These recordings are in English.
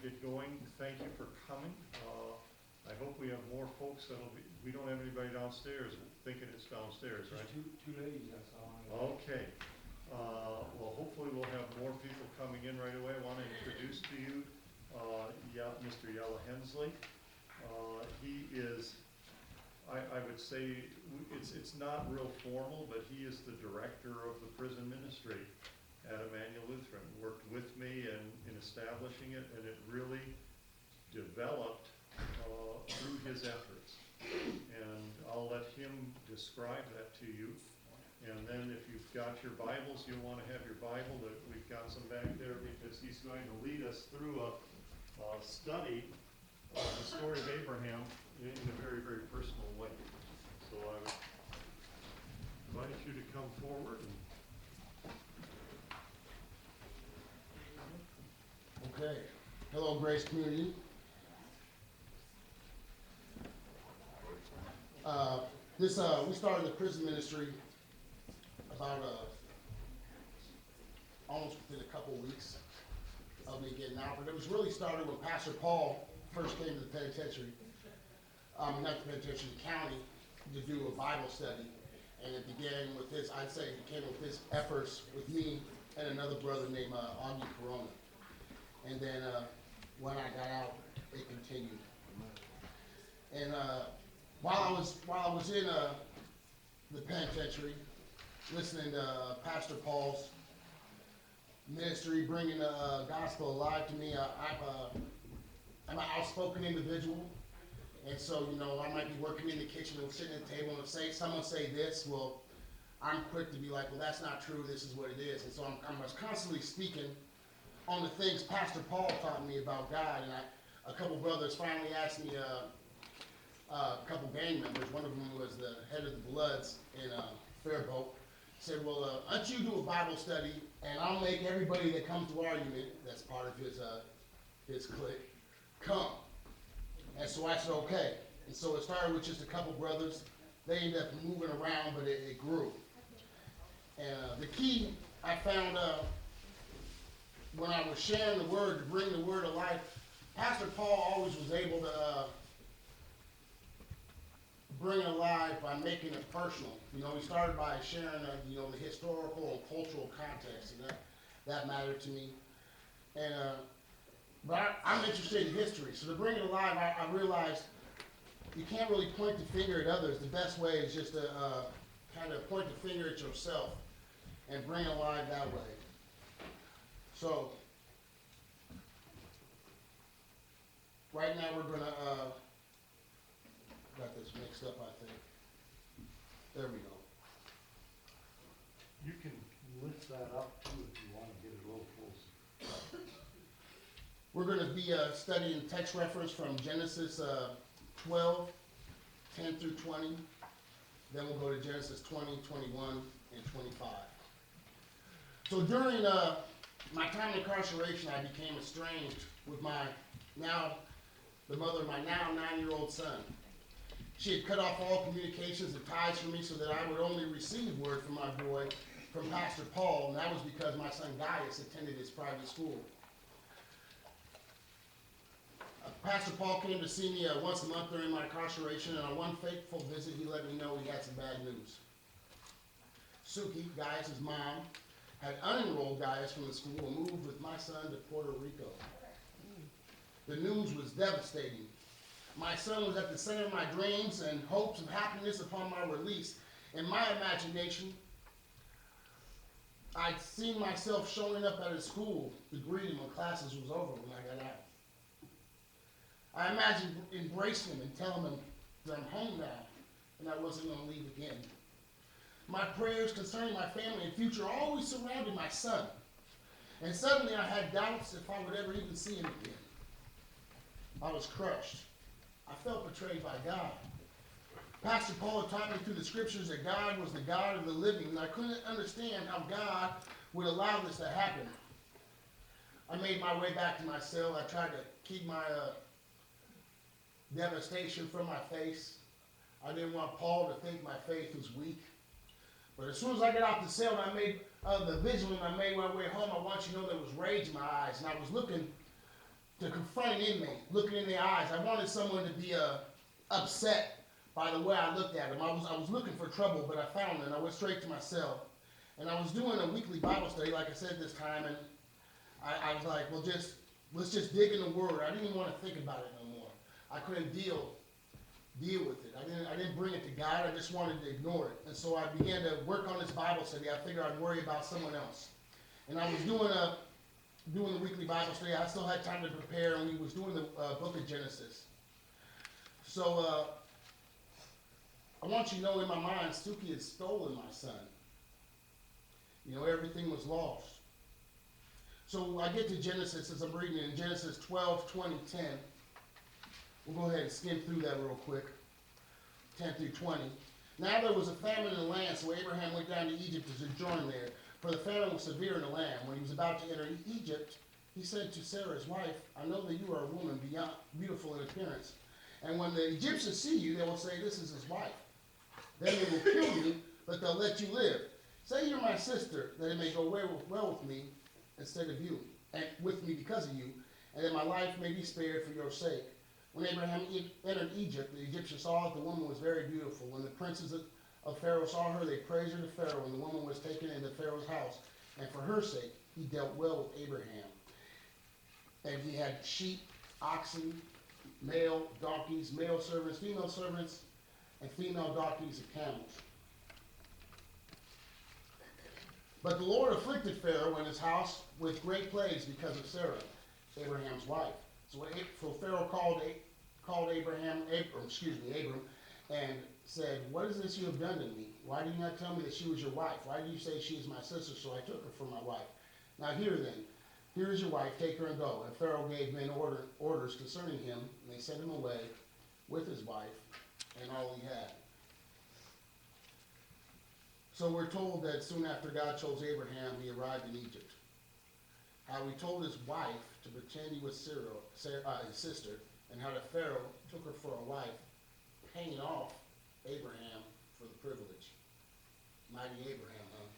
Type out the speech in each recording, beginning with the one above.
get going. Thank you for coming. I hope we have more folks that'll be, we don't have anybody downstairs thinking it's downstairs, right? Just two ladies, that's all. Okay. Well, hopefully we'll have more people coming in right away. I want to introduce to you Mr. Yella Hensley. He is, I would say, it's not real formal, but he is the director of the prison ministry at Emmanuel Lutheran. Worked with me in establishing it, and it really developed through his efforts. And I'll let him describe that to you. And then if you've got your Bibles, you'll want to have your Bible, that we've got some back there, because he's going to lead us through a study of the story of Abraham in a very, very personal way. So I would invite you to come forward. Okay. Hello, Grace community. We started the prison ministry about almost within a couple weeks of me getting out, but it was really started when Pastor Paul first came to the penitentiary, not the penitentiary, the county, to do a Bible study, and it began with his, I'd say it began with his efforts with me and another brother named Augie Corona. And then when I got out, it continued. And while I was in the penitentiary, listening to Pastor Paul's ministry, bringing the gospel alive to me, I'm an outspoken individual, and so I might be working in the kitchen and sitting at the table, and if someone say this, well, I'm quick to be like, well, that's not true. This is what it is, and so I'm constantly speaking on the things Pastor Paul taught me about God. And a couple brothers finally asked me, a couple gang members, one of them was the head of the Bloods in Faribault, said, well, why don't you do a Bible study, and I'll make everybody that comes to argument, that's part of his clique, come. And so I said, okay. And so it started with just a couple brothers. They ended up moving around, but it grew. And the key I found when I was sharing the word, to bring the word to life, Pastor Paul always was able to bring it alive by making it personal. He started by sharing the historical and cultural context, and that mattered to me. And but I'm interested in history, so to bring it alive, I realized you can't really point the finger at others. The best way is just to kind of point the finger at yourself and bring it alive that way. So, right now we're going to, got this mixed up, I think. There we go. You can lift that up too if you want to get it a little closer. We're going to be studying text reference from Genesis 12, 10 through 20. Then we'll go to Genesis 20, 21, and 25. So during my time in incarceration, I became estranged with the mother of my now 9-year-old son. She had cut off all communications and ties from me so that I would only receive word from my boy from Pastor Paul, and that was because my son Gaius attended his private school. Pastor Paul came to see me once a month during my incarceration, and on one fateful visit, he let me know he had some bad news. Suki, Gaius' mom, had unenrolled Gaius from the school and moved with my son to Puerto Rico. The news was devastating. My son was at the center of my dreams and hopes of happiness upon my release. In my imagination, I'd seen myself showing up at his school to greet him when classes was over when I got out. I imagined embracing him and telling him that I'm home now and I wasn't going to leave again. My prayers concerning my family and future always surrounded my son. And suddenly I had doubts if I would ever even see him again. I was crushed. I felt betrayed by God. Pastor Paul had taught me through the scriptures that God was the God of the living, and I couldn't understand how God would allow this to happen. I made my way back to my cell. I tried to keep my devastation from my face. I didn't want Paul to think my faith was weak. But as soon as I got out the cell and I made the vigil and I made my way home, I want you to know there was rage in my eyes. And I was looking to confront an inmate, looking in their eyes. I wanted someone to be upset by the way I looked at him. I was looking for trouble, but I found none. I went straight to my cell. And I was doing a weekly Bible study, like I said this time, and I was like, well, let's just dig in the Word. I didn't even want to think about it no more. I couldn't deal with it. I didn't bring it to God. I just wanted to ignore it. And so I began to work on this Bible study. I figured I'd worry about someone else. And I was doing the weekly Bible study. I still had time to prepare, and we was doing the book of Genesis. So I want you to know, in my mind, Suki had stolen my son. You know, everything was lost. So I get to Genesis, as I'm reading it, in Genesis 12, 20, 10. We'll go ahead and skim through that real quick, 10 through 20. Now there was a famine in the land, so Abraham went down to Egypt to sojourn there, for the famine was severe in the land. When he was about to enter Egypt, he said to Sarah, his wife, I know that you are a woman beyond beautiful in appearance, and when the Egyptians see you, they will say, this is his wife. Then they will kill you, but they'll let you live. Say you're my sister, that it may go well with me instead of you, and with me because of you, and that my life may be spared for your sake. When Abraham entered Egypt, the Egyptians saw that the woman was very beautiful. When the princes of Pharaoh saw her, they praised her to Pharaoh, and the woman was taken into Pharaoh's house. And for her sake, he dealt well with Abraham. And he had sheep, oxen, male donkeys, male servants, and female donkeys and camels. But the Lord afflicted Pharaoh and his house with great plagues because of Sarah, Abraham's wife. So Pharaoh called Abram, and said, what is this you have done to me? Why did you not tell me that she was your wife? Why did you say she is my sister? So I took her for my wife. Now here is your wife, take her and go. And Pharaoh gave men orders concerning him, and they sent him away with his wife and all he had. So we're told that soon after God chose Abraham, he arrived in Egypt. How he told his wife to pretend he was Sarah, his sister, and how the Pharaoh took her for a wife, paying off Abraham for the privilege. Mighty Abraham, huh?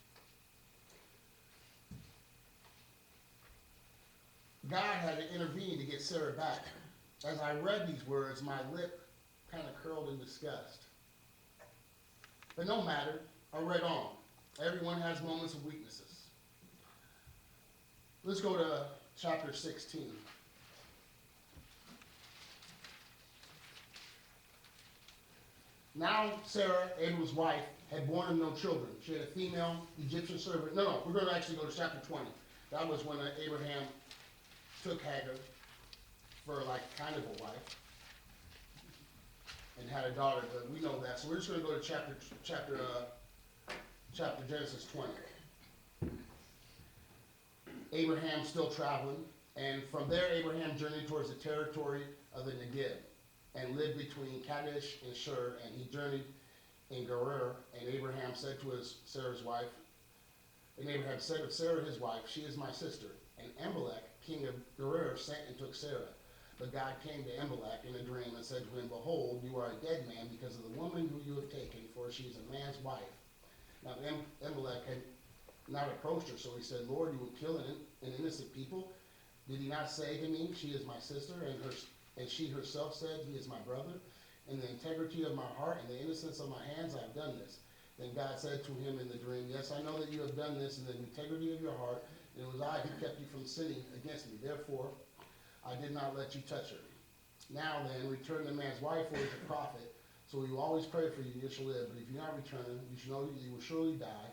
God had to intervene to get Sarah back. As I read these words, my lip kind of curled in disgust. But no matter, I read on. Everyone has moments of weaknesses. Let's go to chapter 16. Now Sarah, Abram's wife, had borne him no children. She had a female Egyptian servant. No, we're going to actually go to chapter 20. That was when Abraham took Hagar for like kind of a wife and had a daughter, but we know that. So we're just going to go to chapter Genesis 20. Abraham still traveling, and from there Abraham journeyed towards the territory of the Negev and lived between Kadesh and Shur, and he journeyed in Gerar. And Abraham said to Sarah's wife, and Abraham said of Sarah his wife, she is my sister. And Amalek, king of Gerar, sent and took Sarah. But God came to Amalek in a dream and said to him, behold, you are a dead man because of the woman who you have taken, for she is a man's wife. Now Amalek had not approached her, so he said, Lord, you will kill an innocent people? Did he not say to me, she is my sister? And she herself said, he is my brother. In the integrity of my heart and the innocence of my hands, I have done this. Then God said to him in the dream, yes, I know that you have done this in the integrity of your heart, and it was I who kept you from sinning against me. Therefore, I did not let you touch her. Now then, return the man's wife, for he is a prophet. So we will always pray for you, you shall live. But if you do not return, you shall know that you will surely die,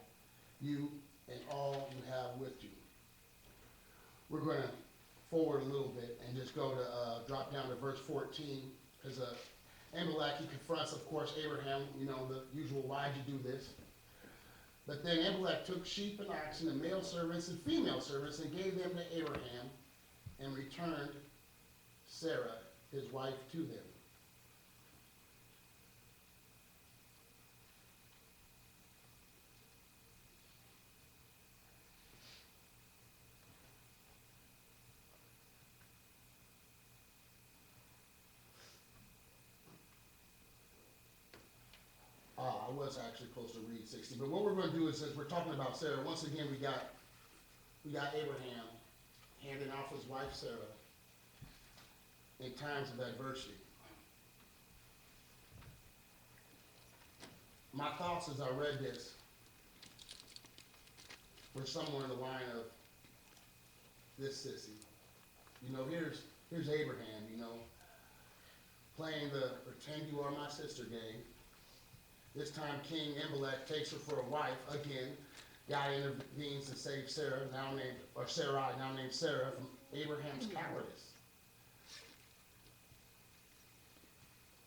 you and all you have with you. We're going to forward a little bit and just go to drop down to verse 14, because Amalek, he confronts, of course, Abraham, the usual, why'd you do this? But then Amalek took sheep and oxen and male servants and female servants and gave them to Abraham and returned Sarah, his wife, to them. I was actually supposed to read 60, but what we're going to do is, as we're talking about Sarah, once again we got Abraham handing off his wife Sarah, in times of adversity. My thoughts as I read this were somewhere in the line of this sissy. You know, here's Abraham, you know, playing the pretend you are my sister game. This time King Abimelech takes her for a wife again. God intervenes to save Sarai, now named Sarah, from Abraham's cowardice.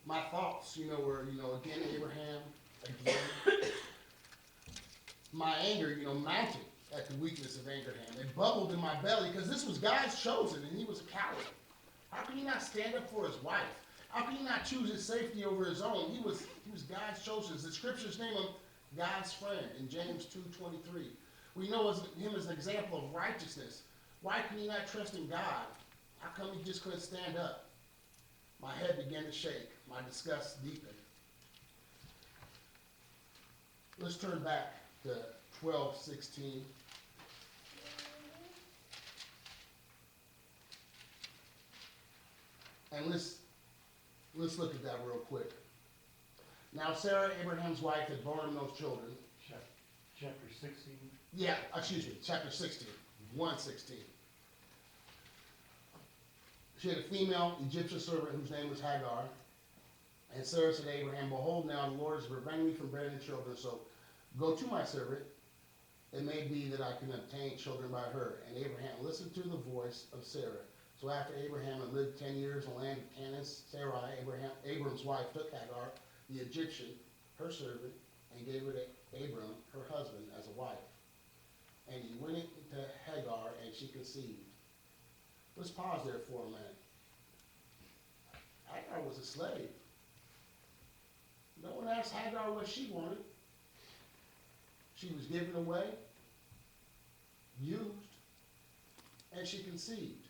My thoughts, you know, were, you know, again Abraham, again. My anger, you know, mounted at the weakness of Abraham. It bubbled in my belly because this was God's chosen and he was a coward. How could he not stand up for his wife? How could he not choose his safety over his own? He was God's chosen. The scriptures name him God's friend in James 2:23. We know him as an example of righteousness. Why could he not trust in God? How come he just couldn't stand up? My head began to shake. My disgust deepened. Let's turn back to 12:16. And let's look at that real quick. Now Sarah, Abraham's wife, had borne him those children. Chapter 16. Yeah, excuse me, chapter 16, 1:16. She had a female Egyptian servant whose name was Hagar. And Sarah said to Abraham, behold, now the Lord has prevented me from bearing children, so go to my servant. It may be that I can obtain children by her. And Abraham listened to the voice of Sarah. So after Abraham had lived 10 years in the land of Canaan, Sarai, Abram's wife, took Hagar, the Egyptian, her servant, and gave her to Abram, her husband, as a wife. And he went into Hagar, and she conceived. Let's pause there for a minute. Hagar was a slave. No one asked Hagar what she wanted. She was given away, used, and she conceived.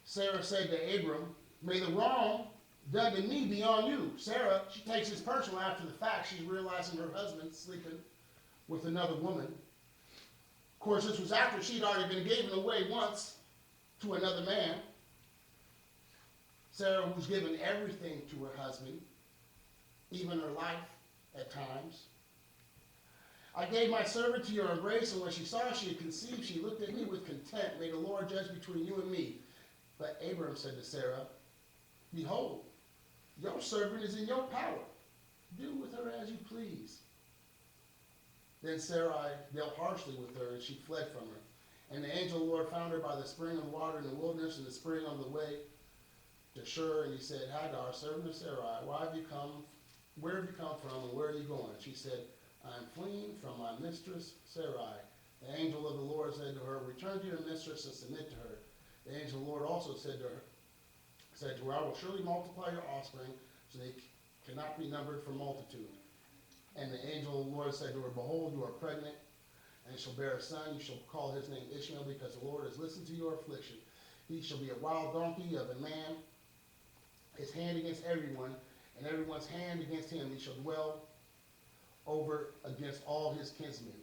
Sarah said to Abram, may the wrong done to me be on you. Sarah, she takes this personal after the fact. She's realizing her husband sleeping with another woman. Of course, this was after she'd already been given away once to another man. Sarah was given everything to her husband, even her life at times. I gave my servant to your embrace, and when she saw she had conceived, she looked at me with contempt. May the Lord judge between you and me. But Abram said to Sarah, behold, your servant is in your power. Do with her as you please. Then Sarai dealt harshly with her, and she fled from her. And the angel of the Lord found her by the spring of water in the wilderness, and the spring on the way to Shur. And he said, Hagar, servant of Sarai, where have you come from, and where are you going? She said, I am fleeing from my mistress Sarai. The angel of the Lord said to her, return to your mistress and submit to her. The angel of the Lord also said to her, I will surely multiply your offspring, so they cannot be numbered for multitude. And the angel of the Lord said to her, behold, you are pregnant, and shall bear a son. You shall call his name Ishmael, because the Lord has listened to your affliction. He shall be a wild donkey of a man, his hand against everyone, and everyone's hand against him. He shall dwell over against all his kinsmen.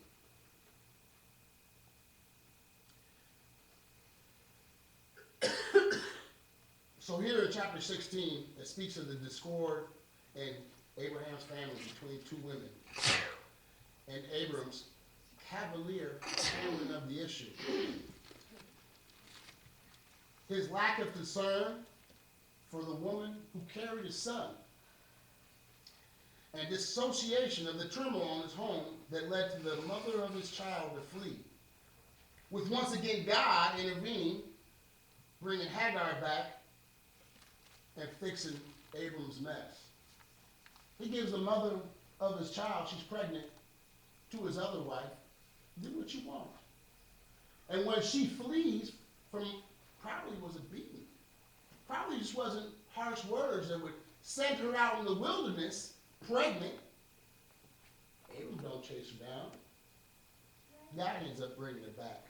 So here in chapter 16, it speaks of the discord in Abraham's family between two women, and Abram's cavalier handling of the issue. His lack of concern for the woman who carried his son, and dissociation of the turmoil in his home that led to the mother of his child to flee. With once again God intervening, bringing Hagar back and fixing Abram's mess. He gives the mother of his child, she's pregnant, to his other wife. Do what you want. And when she flees from, probably was a beating. Probably just wasn't harsh words that would send her out in the wilderness, pregnant. Abram don't chase her down. God ends up bringing her back.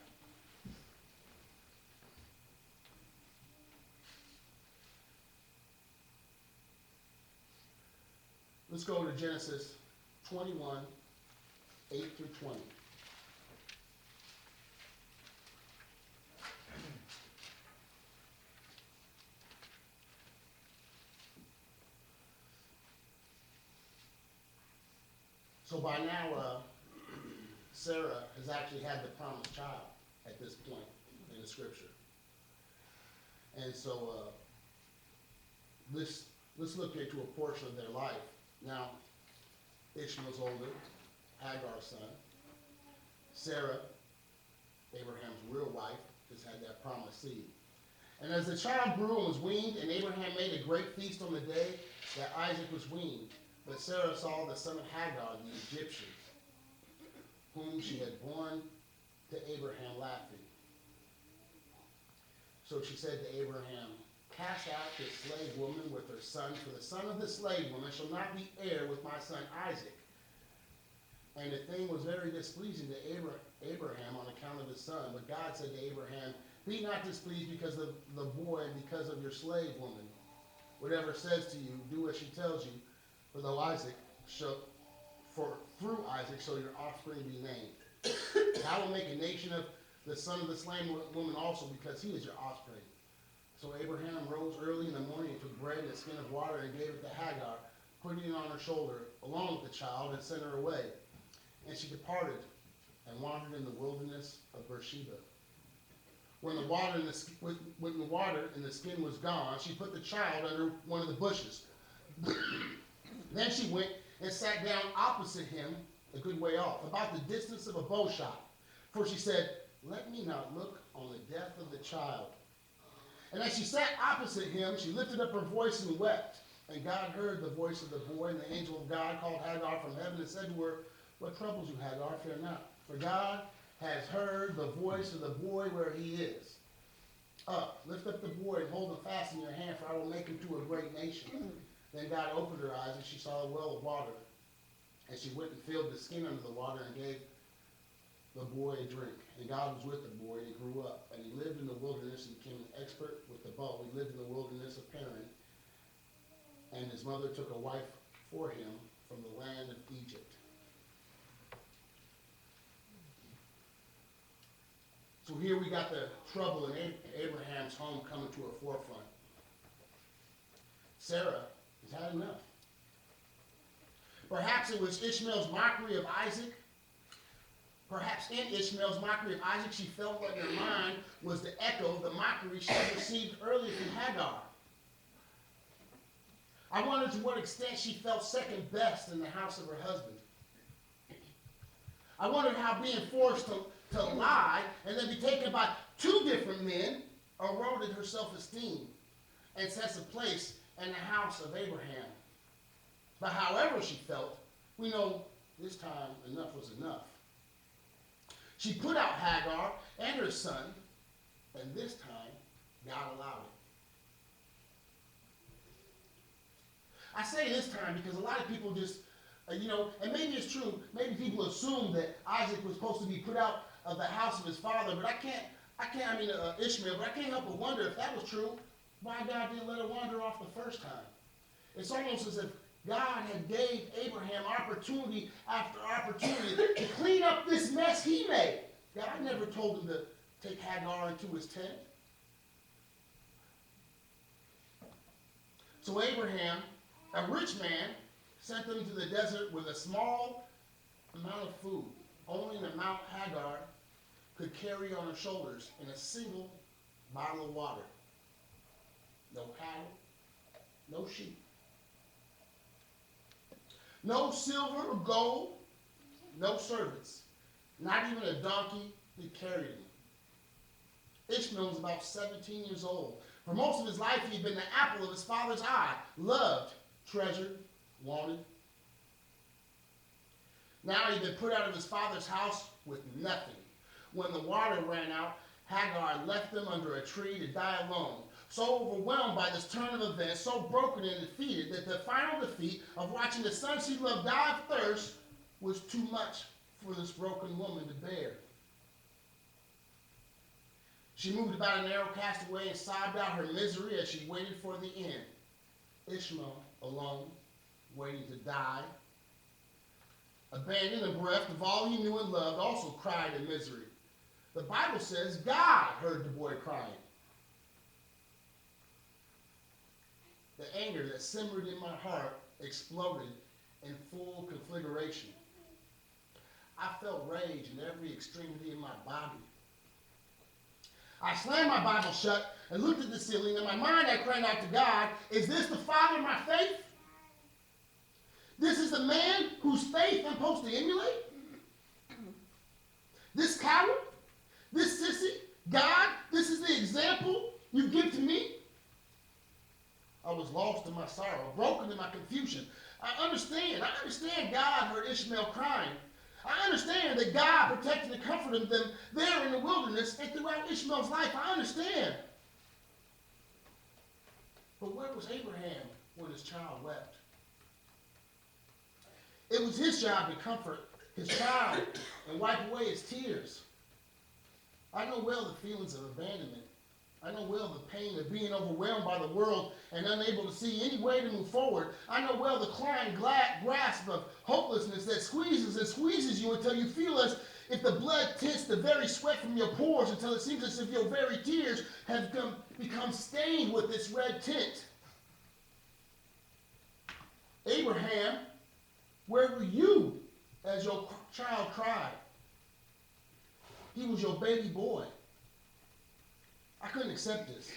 Let's go to Genesis 21, 8 through 20. So by now, Sarah has actually had the promised child at this point in the scripture. And so let's look into a portion of their life. Now, Ishmael's older, Hagar's son. Sarah, Abraham's real wife, just had that promised seed. And as the child grew and was weaned, and Abraham made a great feast on the day that Isaac was weaned, but Sarah saw the son of Hagar, the Egyptian, whom she had borne to Abraham, laughing. So she said to Abraham, cast out this slave woman with her son, for the son of the slave woman shall not be heir with my son Isaac. And the thing was very displeasing to Abraham on account of his son. But God said to Abraham, be not displeased because of the boy and because of your slave woman. Whatever it says to you, do as she tells you, for through Isaac shall your offspring be named. And I will make a nation of the son of the slain woman also, because he is your offspring. So Abraham rose early in the morning and took bread and a skin of water and gave it to Hagar, putting it on her shoulder along with the child, and sent her away. And she departed and wandered in the wilderness of Beersheba. When the water in the skin was gone, she put the child under one of the bushes. Then she went and sat down opposite him a good way off, about the distance of a bow shot. For she said, let me not look on the death of the child. And as she sat opposite him, she lifted up her voice and wept. And God heard the voice of the boy, and the angel of God called Hagar from heaven and said to her, what troubles you, Hagar? Fear not. For God has heard the voice of the boy where he is. Up, lift up the boy and hold him fast in your hand, for I will make him to a great nation. Then God opened her eyes, and she saw a well of water. And she went and filled the skin under the water and gave the boy a drink. And God was with the boy, and he grew up. And he lived in the wilderness and became an expert with the bow. He lived in the wilderness of Paran. And his mother took a wife for him from the land of Egypt. So here we got the trouble in Abraham's home coming to a forefront. Sarah has had enough. Perhaps it was Ishmael's mockery of Isaac. Perhaps in Ishmael's mockery of Isaac, she felt what in her mind was the echo of the mockery she had received earlier from Hagar. I wonder to what extent she felt second best in the house of her husband. I wondered how being forced to lie and then be taken by two different men eroded her self-esteem and sets a place in the house of Abraham. But however she felt, we know this time enough was enough. She put out Hagar and her son, and this time God allowed it. I say this time because a lot of people just, and maybe it's true, maybe people assume that Isaac was supposed to be put out of the house of his father, but Ishmael, but I can't help but wonder if that was true, why God didn't let her wander off the first time. It's almost as if God had gave Abraham opportunity after opportunity to clean up this mess he made. God never told him to take Hagar into his tent. So Abraham, a rich man, sent them to the desert with a small amount of food, only an amount Hagar could carry on her shoulders, in a single bottle of water. No cattle, no sheep. No silver or gold, no servants, not even a donkey to carry them. Ishmael was about 17 years old. For most of his life, he had been the apple of his father's eye, loved, treasured, wanted. Now he'd been put out of his father's house with nothing. When the water ran out, Hagar left them under a tree to die alone. So overwhelmed by this turn of events, so broken and defeated, that the final defeat of watching the son she loved die of thirst was too much for this broken woman to bear. She moved about a narrow castaway and sobbed out her misery as she waited for the end. Ishmael, alone, waiting to die, abandoned and bereft of all he knew and loved, also cried in misery. The Bible says God heard the boy crying. The anger that simmered in my heart exploded in full conflagration. I felt rage in every extremity of my body. I slammed my Bible shut and looked at the ceiling. In my mind, I cried out to God, is this the father of my faith? This is the man whose faith I'm supposed to emulate? This coward? This sissy? God, this is the example you give to me? I was lost in my sorrow, broken in my confusion. I understand God heard Ishmael crying. I understand that God protected and comforted them there in the wilderness and throughout Ishmael's life. I understand. But where was Abraham when his child wept? It was his job to comfort his child and wipe away his tears. I know well the feelings of abandonment. I know well the pain of being overwhelmed by the world and unable to see any way to move forward. I know well the clawing grasp of hopelessness that squeezes and squeezes you until you feel as if the blood tints the very sweat from your pores, until it seems as if your very tears have become stained with this red tint. Abraham, where were you as your child cried? He was your baby boy. I couldn't accept this.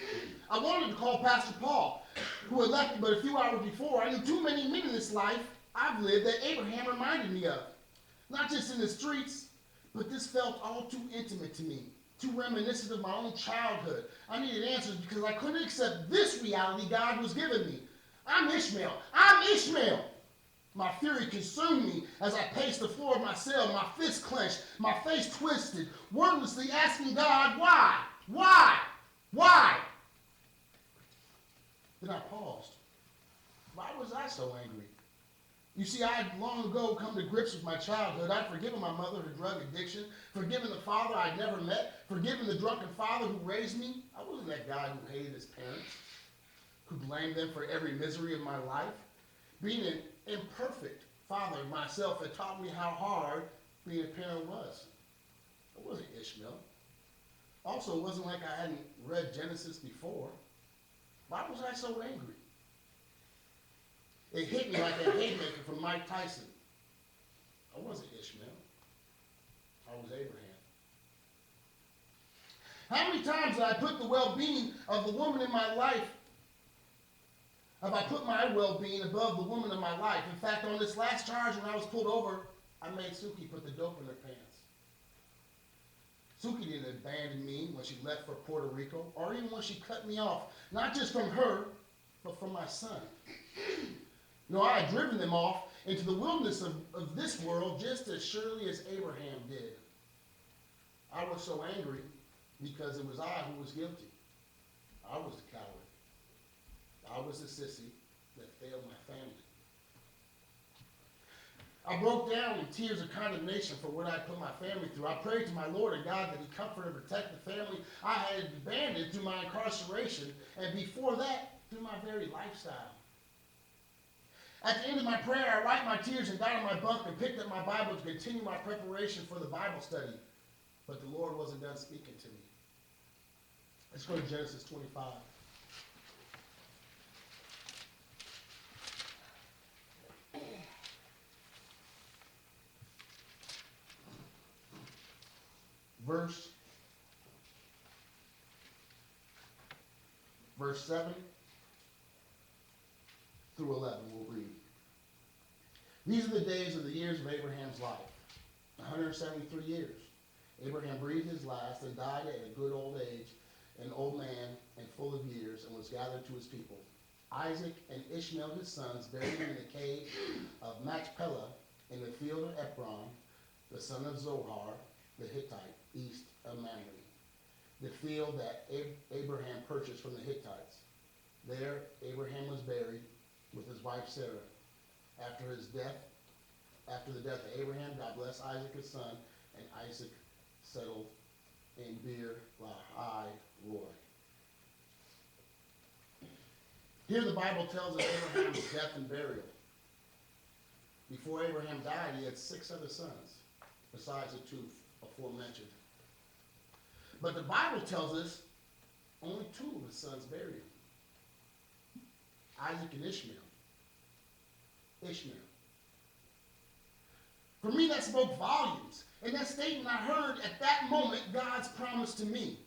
I wanted to call Pastor Paul, who had left me but a few hours before. I knew too many men in this life I've lived that Abraham reminded me of. Not just in the streets, but this felt all too intimate to me, too reminiscent of my own childhood. I needed answers because I couldn't accept this reality God was giving me. I'm Ishmael. I'm Ishmael. My fury consumed me as I paced the floor of my cell, my fists clenched, my face twisted, wordlessly asking God, why? Why? Why? Then I paused. Why was I so angry? You see, I had long ago come to grips with my childhood. I'd forgiven my mother her drug addiction, forgiven the father I'd never met, forgiven the drunken father who raised me. I wasn't that guy who hated his parents, who blamed them for every misery of my life. Being an imperfect father myself had taught me how hard being a parent was. I wasn't Ishmael. Also, it wasn't like I hadn't read Genesis before. Why was I so angry? It hit me like a haymaker from Mike Tyson. I wasn't Ishmael. I was Abraham. How many times did I put the well-being of the woman in my life, have I put my well-being above the woman in my life? In fact, on this last charge when I was pulled over, I made Suki put the dope in her pants. Suki didn't abandon me when she left for Puerto Rico, or even when she cut me off, not just from her, but from my son. No, I had driven them off into the wilderness of this world just as surely as Abraham did. I was so angry because it was I who was guilty. I was the coward. I was the sissy that failed my family. I broke down in tears of condemnation for what I put my family through. I prayed to my Lord and God that He comfort and protect the family I had abandoned through my incarceration, and before that, through my very lifestyle. At the end of my prayer, I wiped my tears and got on my bunk and picked up my Bible to continue my preparation for the Bible study. But the Lord wasn't done speaking to me. Let's go to Genesis 25. Verse 7 through 11, we'll read. These are the days of the years of Abraham's life, 173 years. Abraham breathed his last and died at a good old age, an old man and full of years, and was gathered to his people. Isaac and Ishmael, his sons, buried him in the cave of Machpelah in the field of Ekron, the son of Zohar, the Hittite, east of Mamre, the field that Abraham purchased from the Hittites. There Abraham was buried with his wife Sarah. After the death of Abraham, God blessed Isaac his son, and Isaac settled in Beer Lahai Roi. Here the Bible tells us Abraham's death and burial. Before Abraham died, he had 6 other sons, besides the 2 aforementioned. But the Bible tells us only 2 of his sons buried him. Isaac and Ishmael. For me, that spoke volumes. And that statement I heard at that moment God's promise to me.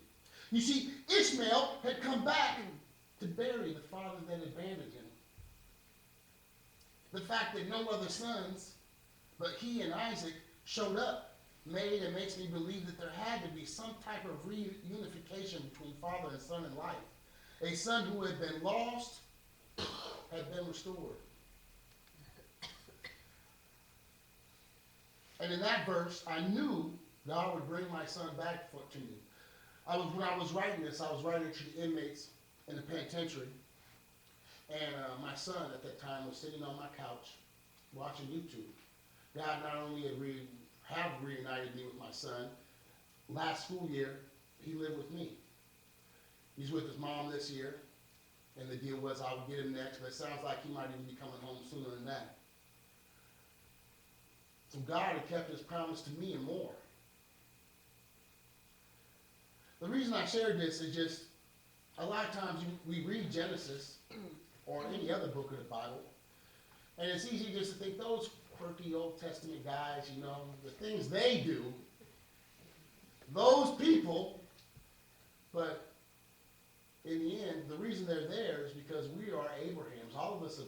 You see, Ishmael had come back to bury the father that abandoned him. The fact that no other sons but he and Isaac showed up made and makes me believe that there had to be some type of reunification between father and son in life. A son who had been lost had been restored. And in that verse, I knew God would bring my son back to me. When I was writing this, I was writing to the inmates in the penitentiary. And my son at that time was sitting on my couch watching YouTube. God not only had reunited me with my son, last school year, he lived with me. He's with his mom this year. And the deal was I would get him next, but it sounds like he might even be coming home sooner than that. So God had kept his promise to me and more. The reason I shared this is just, a lot of times we read Genesis or any other book of the Bible, and it's easy just to think those quirky Old Testament guys, you know, the things they do, those people, but in the end, the reason they're there is because we are Abrahams. All of us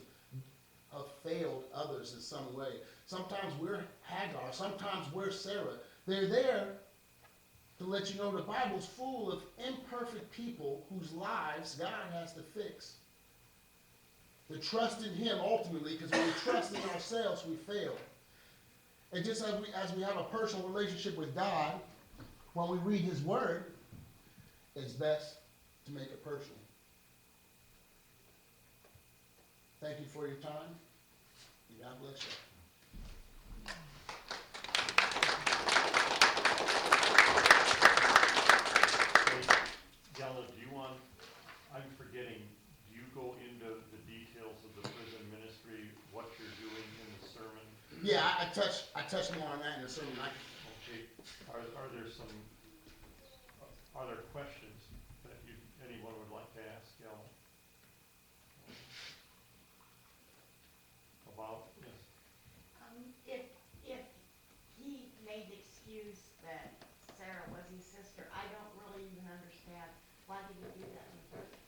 have failed others in some way. Sometimes we're Hagar. Sometimes we're Sarah. They're there to let you know the Bible's full of imperfect people whose lives God has to fix. To trust in him ultimately, because when we trust in ourselves, we fail. And just as we have a personal relationship with God, when we read his word, it's best to make it personal. Thank you for your time. God bless you. Yella, do you want, I'm forgetting, do you go into the details of the prison ministry, what you're doing in the sermon? Yeah, I touched more on that in the sermon. Okay, are there questions that anyone would like to ask Yella? About, yes. If he made the excuse that Sarah was his sister, I don't really even understand why did he do that in the first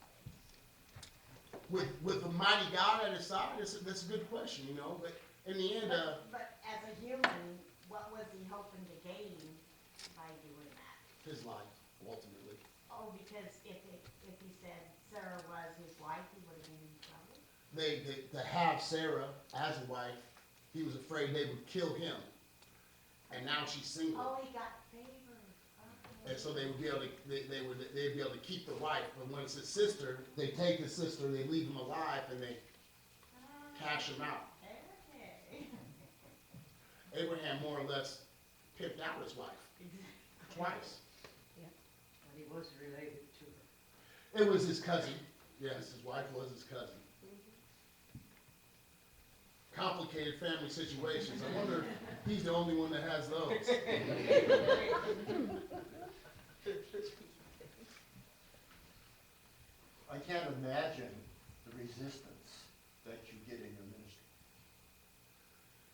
place? With the mighty God at his side, that's a good question, you know. But in the end, But as a human, what was he hoping to gain by doing that? his life, ultimately. Oh, because if he said Sarah was his wife, he would have been in trouble? To have Sarah as a wife, he was afraid they would kill him. And now she's single. Oh, he got favors. And so they would be able to, they'd be able to keep the wife. But when it's his sister, they take his sister, they leave him alive, and they cash him out. Okay. Abraham more or less pimped out his wife twice. But he was related to her. It was his cousin. Yes, his wife was his cousin. Complicated family situations. I wonder if he's the only one that has those. I can't imagine the resistance that you get in your ministry.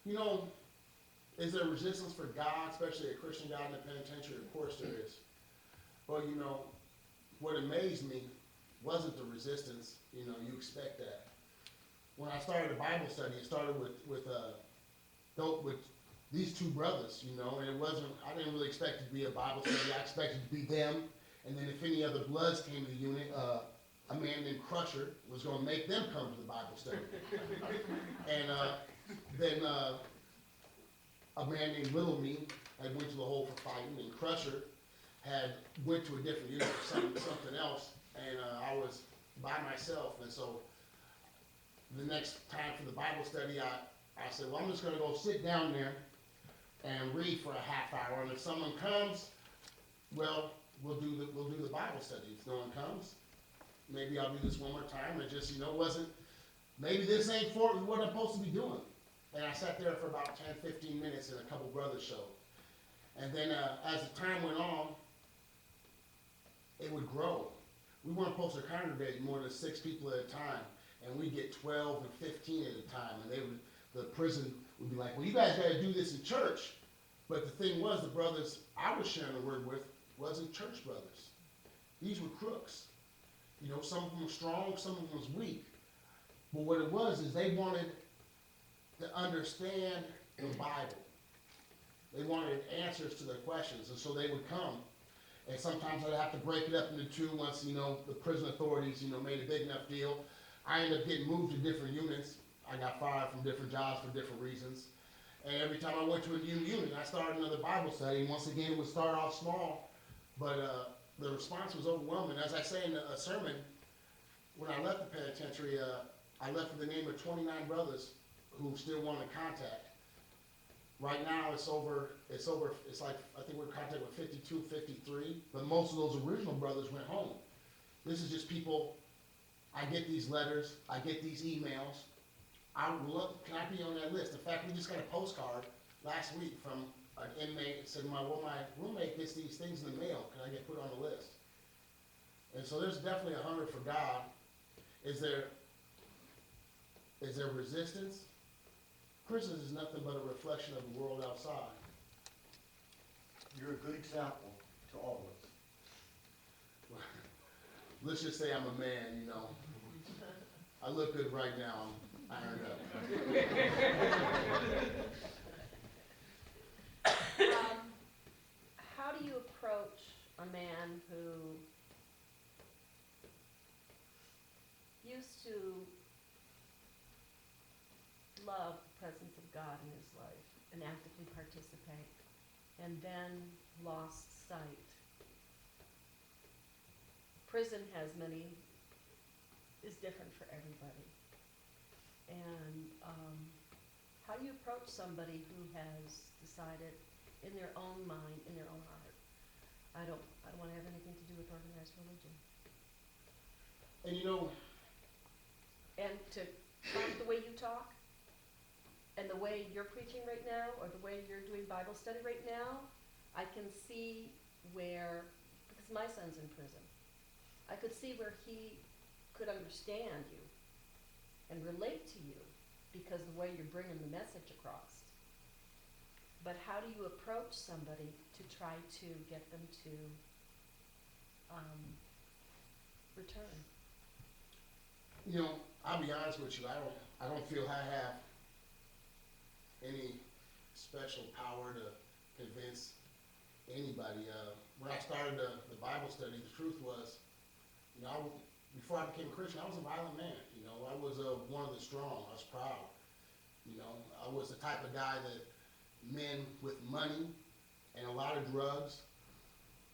You know, is there resistance for God, especially a Christian God in the penitentiary? Of course there is. But you know, what amazed me wasn't the resistance. You know, you expect that. When I started a Bible study, it started with these two brothers, you know, and it wasn't, I didn't really expect it to be a Bible study. I expected it to be them, and then if any other Bloods came to the unit, a man named Crusher was going to make them come to the Bible study. And then a man named Little Me had went to the hole for fighting, and Crusher had went to a different unit for something else, and I was by myself, and so the next time for the Bible study, I said, well, I'm just going to go sit down there and read for a half hour, and if someone comes, well, we'll do the Bible study. If no one comes, maybe I'll do this one more time. It just, you know, maybe this ain't for what I'm supposed to be doing. And I sat there for about 10, 15 minutes, and a couple brothers showed. And then as the time went on, it would grow. We weren't supposed to congregate more than 6 people at a time, and we'd get 12 and 15 at a time, and the prison would be like, well, you guys gotta do this in church. But the thing was, the brothers I was sharing the word with wasn't church brothers. These were crooks. You know, some of them were strong, some of them was weak. But what it was is they wanted to understand the Bible. They wanted answers to their questions, and so they would come. And sometimes I'd have to break it up into two once, you know, the prison authorities, you know, made a big enough deal. I ended up getting moved to different units. I got fired from different jobs for different reasons. And every time I went to a new unit, I started another Bible study. And once again, it would start off small, but the response was overwhelming. As I say in a sermon, when I left the penitentiary, I left with the name of 29 brothers who still wanted contact. Right now, it's like, I think we're in contact with 52, 53, but most of those original brothers went home. This is just people, I get these letters, I get these emails. I would love, can I be on that list? In fact, we just got a postcard last week from an inmate that said, my roommate gets these things in the mail, can I get put on the list? And so there's definitely a hunger for God. Is there resistance? Prison is nothing but a reflection of the world outside. You're a good example to all of us. Let's just say I'm a man, you know. I look good right now, I'm ironed up. How do you approach a man who used to love the presence of God in his life and actively participate, and then lost sight? Prison is different for everybody. And how do you approach somebody who has decided in their own mind, in their own heart, I don't want to have anything to do with organized religion? And you know, And to talk the way you talk, and the way you're preaching right now, or the way you're doing Bible study right now, I can see where, because my son's in prison, I could see where he could understand you and relate to you because of the way you're bringing the message across. But how do you approach somebody to try to get them to return? you know, I'll be honest with you, I don't feel I have any special power to convince anybody. When I started the Bible study, the truth was, you know, before I became a Christian, I was a violent man. You know, I was one of the strong. I was proud. You know, I was the type of guy that men with money and a lot of drugs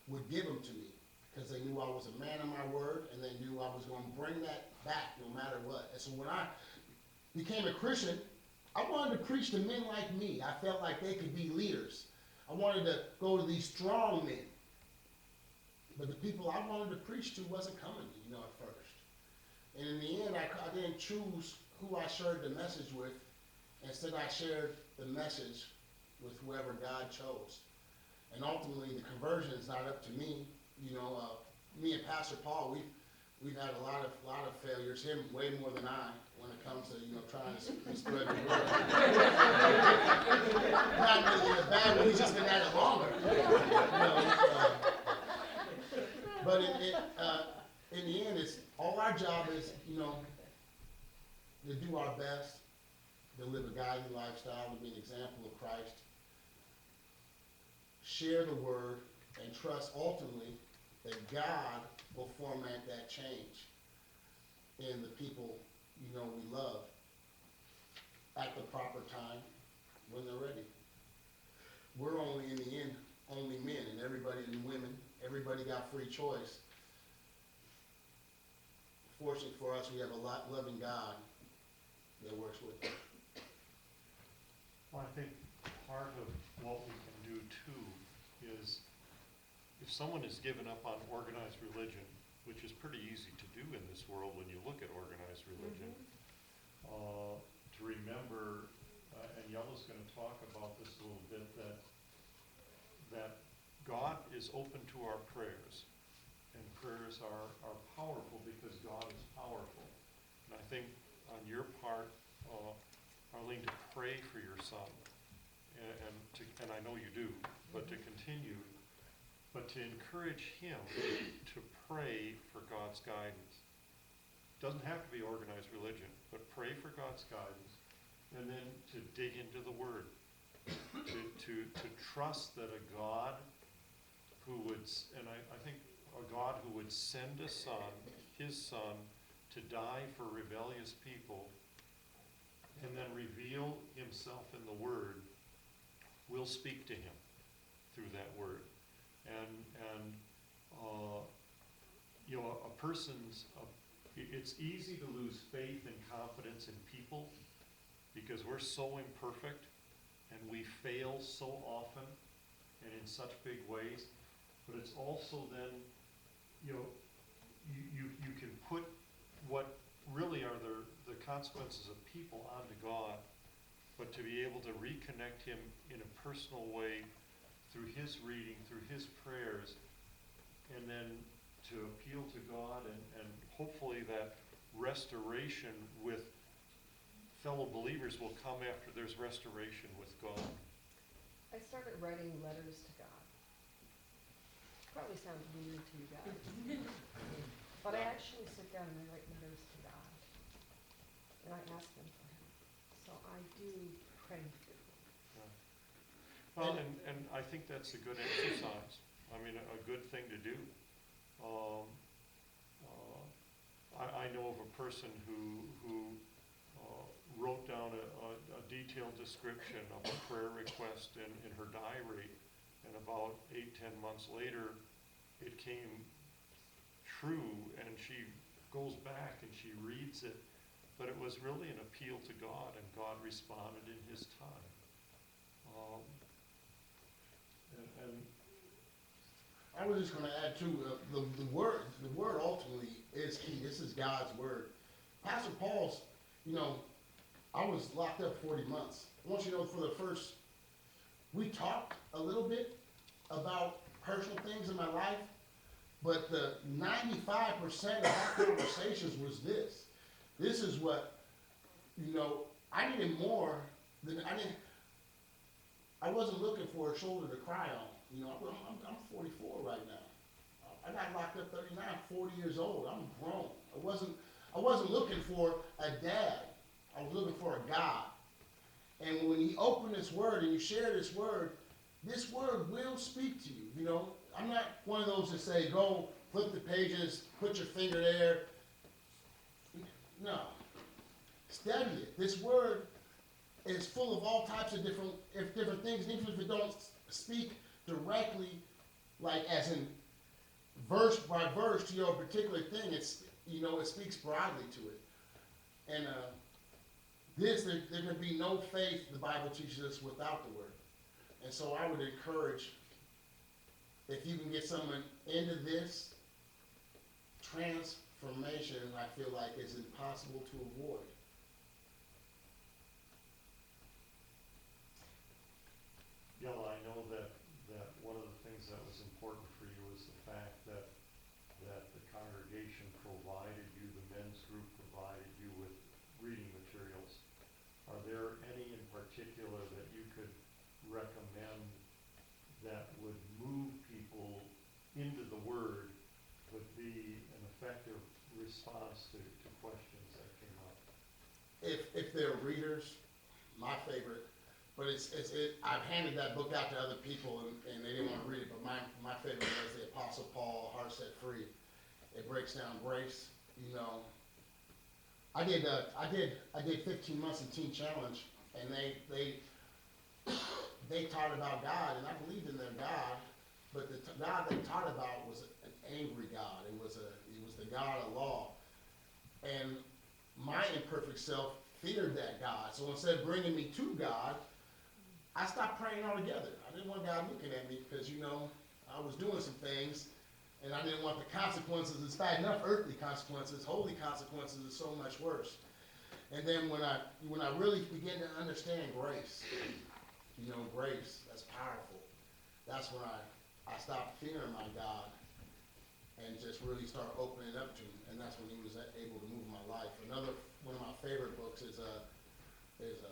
would give them to me because they knew I was a man of my word, and they knew I was going to bring that back no matter what. And so when I became a Christian, I wanted to preach to men like me. I felt like they could be leaders. I wanted to go to these strong men. But the people I wanted to preach to wasn't coming, you know, at first. And in the end, I didn't choose who I shared the message with. Instead, I shared the message with whoever God chose. And ultimately, the conversion is not up to me. You know, me and Pastor Paul, we've had a lot of failures. Him way more than I when it comes to, you know, trying to spread the word. Not really in a bad way. He's just been at it longer. You know, but in the end, it's all our job is, you know, to do our best, to live a godly lifestyle, to be an example of Christ, share the word, and trust ultimately that God will format that change in the people, you know, we love at the proper time when they're ready. We're only, in the end, only men, and everybody and women, everybody got free choice. Fortunately for us, we have a loving God that works with us. Well, I think part of what we can do too is, if someone has given up on organized religion, which is pretty easy to do in this world when you look at organized religion, to remember, and Yella's going to talk about this a little bit, that God is open to our prayers, and prayers are powerful because God is powerful. And I think on your part, Arlene, to pray for your son, and I know you do, but to continue, but to encourage him to pray for God's guidance. Doesn't have to be organized religion, but pray for God's guidance, and then to dig into the Word, to trust that a God who would, and I think a God who would send a son, his son, to die for rebellious people, and then reveal himself in the Word, will speak to him through that Word. And you know, a person's, it's easy to lose faith and confidence in people because we're so imperfect and we fail so often and in such big ways. But it's also then, you know, you can put what really are the consequences of people onto God, but to be able to reconnect him in a personal way through his reading, through his prayers, and then to appeal to God, and hopefully that restoration with fellow believers will come after there's restoration with God. I started writing letters to God. Probably sounds weird to you guys. But I actually sit down and I write letters to God. And I ask him for him. So I do pray for him. Well, and I think that's a good exercise. I mean, a good thing to do. I know of a person who wrote down a detailed description of a prayer request in her diary, and about 8-10 months later, it came true, and she goes back and she reads it, but it was really an appeal to God, and God responded in his time. And I was just gonna add too, the word ultimately is key. This is God's word. Pastor Paul's, you know, I was locked up 40 months. I want you to know for the first, we talked a little bit about personal things in my life, but the 95% of our conversations was this. This is what, you know, I needed more than, I wasn't looking for a shoulder to cry on. You know, I'm 44 right now. I got locked up 39, 40 years old. I'm grown. I wasn't looking for a dad. I was looking for a God. And when he opened this word and you share this word will speak to you. You know, I'm not one of those that say, go flip the pages, put your finger there. No. Study it. This word is full of all types of different things, and even if it don't speak directly, like as in verse by verse to your particular thing, it's, you know, it speaks broadly to it. And there can be no faith, the Bible teaches us, without the word. And so I would encourage, if you can get someone into this, transformation, I feel like, is impossible to avoid. Yella, I know that one of the things that was important for you was the fact that the congregation provided you, the men's group provided you with reading materials. Are there any in particular that you could recommend that would move people into the Word, would be an effective response to questions that came up? If they're readers, my favorite, but I've handed that book out to other people and they didn't want to read it, but my favorite was the Apostle Paul, Heart Set Free. It breaks down grace. You know, I did 15 months in Teen Challenge, and they taught about God, and I believed in their God, but the God they taught about was an angry God. It was the God of law, and my imperfect self feared that God. So instead of bringing me to God, I stopped praying altogether. I didn't want God looking at me because, you know, I was doing some things, and I didn't want the consequences. It's bad enough earthly consequences. Holy consequences is so much worse. And then when I really began to understand grace, you know, grace, that's powerful. That's when I stopped fearing my God and just really start opening up to him. And that's when he was able to move my life. Another one of my favorite books is is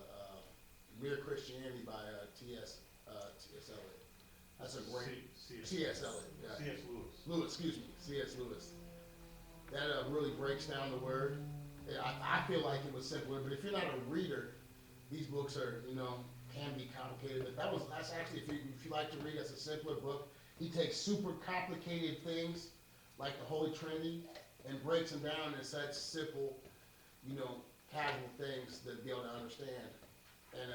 Mere Christianity by T.S. Eliot. That's a great, C.S. Eliot, yeah. C.S. Lewis. Lewis, excuse me, C.S. Lewis. That really breaks down the word. Yeah, I feel like it was simpler, but if you're not a reader, these books are, can be complicated. But that's actually, if you like to read, that's a simpler book. He takes super complicated things, like the Holy Trinity, and breaks them down in such simple, casual things to be able to understand. And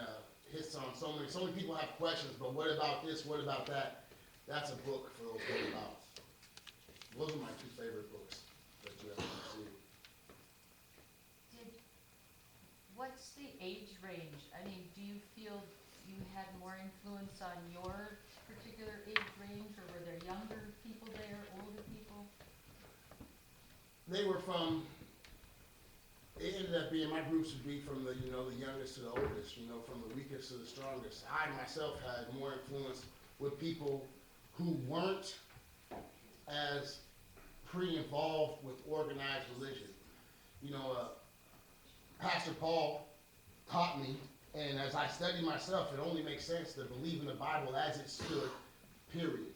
hits on so many people have questions, but what about this, what about that? That's a book for those what abouts. Those are my two favorite books that you ever received. What's the age range? I mean, do you feel you had more influence on your particular age range, or were there younger people there, older people? They were from, it ended up being, my groups would be from the, the youngest to the oldest, from the weakest to the strongest. I myself had more influence with people who weren't as pre-involved with organized religion. Pastor Paul taught me, and as I studied myself, it only makes sense to believe in the Bible as it stood, period.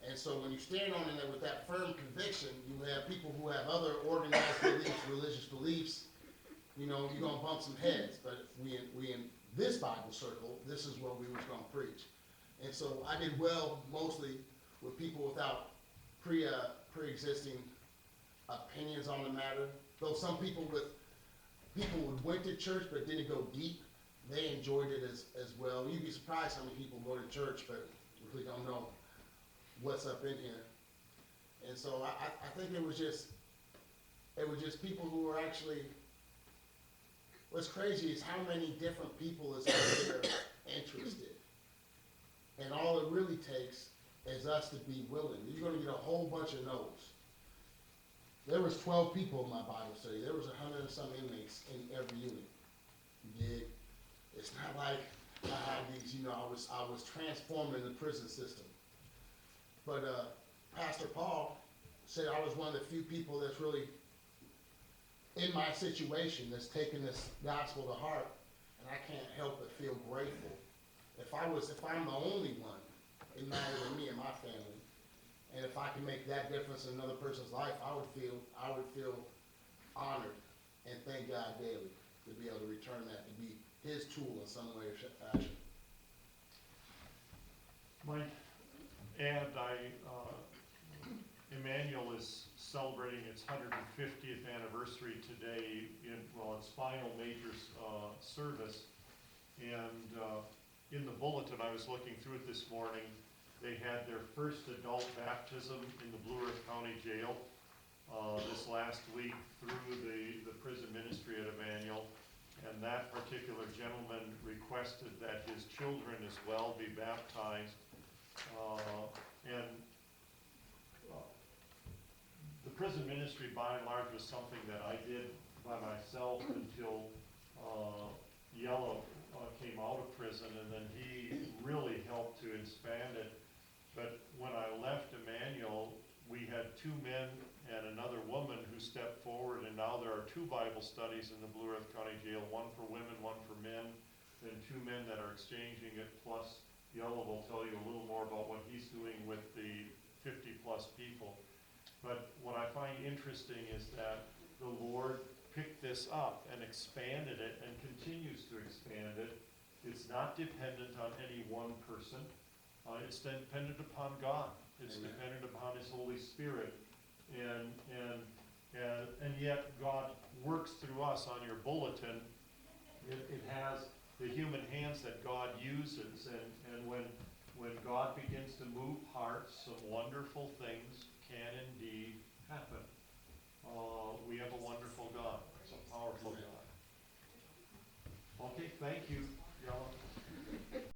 And so when you stand on it with that firm conviction, you have people who have other organized beliefs, religious beliefs, you're gonna bump some heads. But we in this Bible circle, this is what we was gonna preach. And so I did well mostly with people without pre-existing opinions on the matter. Though some people would went to church but didn't go deep, they enjoyed it as well. You'd be surprised how many people go to church but really don't know what's up in here. And so I think it was just people who were actually, what's crazy is how many different people is out there interested. And all it really takes is us to be willing. You're gonna get a whole bunch of no's. There was 12 people in my Bible study. There was 100 and some inmates in every unit. You dig? It's not like I had these, I was transformed in the prison system. But Pastor Paul said I was one of the few people that's really in my situation that's taken this gospel to heart, and I can't help but feel grateful. If I'm the only one, it matters to me and my family. And if I can make that difference in another person's life, I would feel honored and thank God daily to be able to return that, to be his tool in some way or fashion. Mike, and Emmanuel is celebrating its 150th anniversary today in, its final major service. And in the bulletin, I was looking through it this morning, they had their first adult baptism in the Blue Earth County Jail this last week through the prison ministry at Emmanuel. And that particular gentleman requested that his children as well be baptized. The prison ministry, by and large, was something that I did by myself until Yellow came out of prison, and then he really helped to expand it. But when I left Emmanuel, we had 2 men and another woman who stepped forward, and now there are 2 Bible studies in the Blue Earth County Jail, one for women, one for men, and 2 men that are exchanging it, plus Yellow will tell you a little more about what he's doing with the 50-plus people. But what I find interesting is that the Lord picked this up and expanded it and continues to expand it. It's not dependent on any one person. It's dependent upon God. It's Amen. dependent upon His Holy Spirit. And yet God works through us. On your bulletin, it has the human hands that God uses. And when God begins to move hearts, some wonderful things can indeed happen. We have a wonderful God, a powerful God. Okay, thank you, Yella.